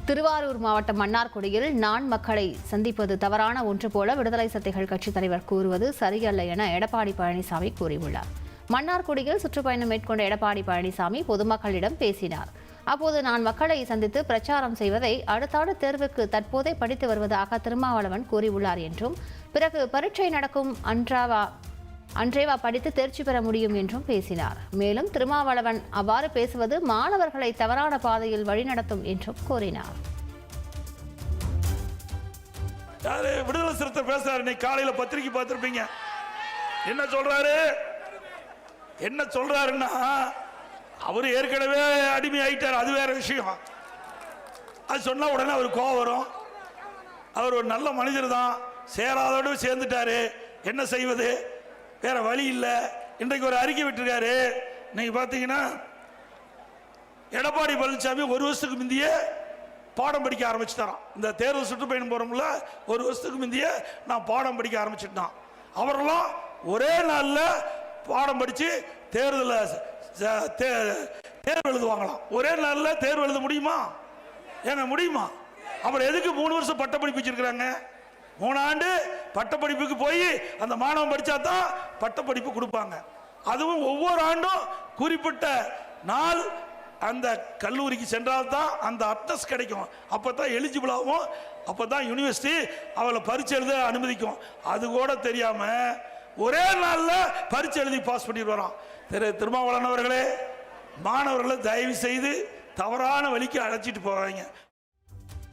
திருவாரூர் மாவட்டம் மன்னார்குடியில் நான் மக்களை சந்திப்பது தவறான ஒன்று போல விடுதலை சிறுத்தைகள் கட்சித் தலைவர் கூறுவது சரியல்ல என எடப்பாடி பழனிசாமி கூறியுள்ளார். மன்னார்குடியில் சுற்றுப்பயணம் மேற்கொண்ட எடப்பாடி பழனிசாமி பொதுமக்களிடம் பேசினார். அப்போது நான் மக்களை சந்தித்து பிரச்சாரம் செய்வதை அடுத்தாண்டு தேர்வுக்கு தற்போதே படித்து வருவதாக திருமாவளவன் கூறியுள்ளார் என்றும், பிறகு பரீட்சை நடக்கும் அன்றேவா படித்து தேர்ச்சி பெற முடியும் என்றும் பேசினார். மேலும் திருமாவளவன் அவ்வாறு பேசுவது மாணவர்களை தவறான பாதையில் வழிநடத்தும் என்றும் கூறினார். விடுதலை சிறுத்தை பேசுறாரு. இன்னைக்கு காலையில பத்திரிக்கை பார்த்திருப்பீங்க. என்ன சொல்றாருன்னா, அவரு ஏற்கனவே அடிமை ஆயிட்டார். அது வேற விஷயம். அது சொன்னா உடனே அவர் கோவம் வரும். அவர் ஒரு நல்ல மனிதர் தான், சேராதோடு சேர்ந்துட்டாரு, என்ன செய்வது, வேற வழி இல்லை. இன்றைக்கு ஒரு அறிக்கை விட்டுருக்காரு. நீங்க பாத்தீங்கன்னா, எடப்பாடி பழனிசாமி ஒரு வருஷத்துக்கு முந்தைய பாடம் படிக்க ஆரம்பிச்சுட்டாராம். இந்த தேர்தல் சுற்றுப்பயணம் போறோம்ல, ஒரு வருஷத்துக்கு முந்தைய நான் பாடம் படிக்க ஆரம்பிச்சுட்டான். அவரெல்லாம் ஒரே நாள்ல பாடம் படிச்சு தேர்தல் தேர்வு எழுதுவாங்களாம். ஒரே நாள்ல தேர்வு எழுத முடியுமா? ஏங்க முடியுமா? அப்புறம் எதுக்கு 3 வருஷம் பட்டப்படிப்பு வச்சிருக்கிறாங்க? 3 ஆண்டு பட்டப்படிப்புக்கு போய் அந்த மாணவன் படிச்சா தான் பட்டப்படிப்பு கொடுப்பாங்க. அதுவும் ஒவ்வொரு ஆண்டும் குறிப்பிட்ட நாள் அந்த கல்லூரிக்கு சென்றால் தான் அந்த அட்டஸ் கிடைக்கும். அப்பதான் எலிஜிபிள் ஆகும். அப்பதான் யூனிவர்சிட்டி அவளை பரீட்சை எழுத அனுமதிக்கும். அது கூட தெரியாம ஒரே நாள்ல பரீட்சை எழுதி பாஸ் பண்ணிடுவாராம். திருமாவளவன் அவர்களே, மாணவர்களை தயவு செய்து தவறான வழிக்கு அழைச்சிட்டு போவாங்க.